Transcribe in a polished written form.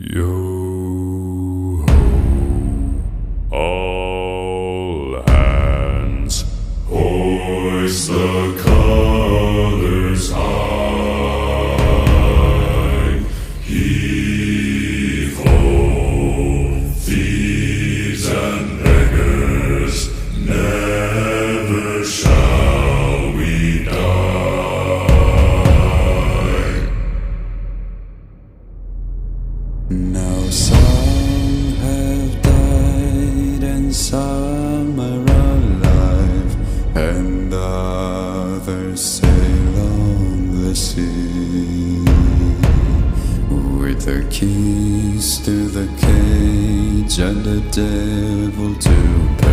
Yo ho, all hands, hoist the colors high. Heave ho, thieves and beggars, never shall we die. Now some have died and some are alive, and others sail on the sea with the keys to the cage and the devil to pay.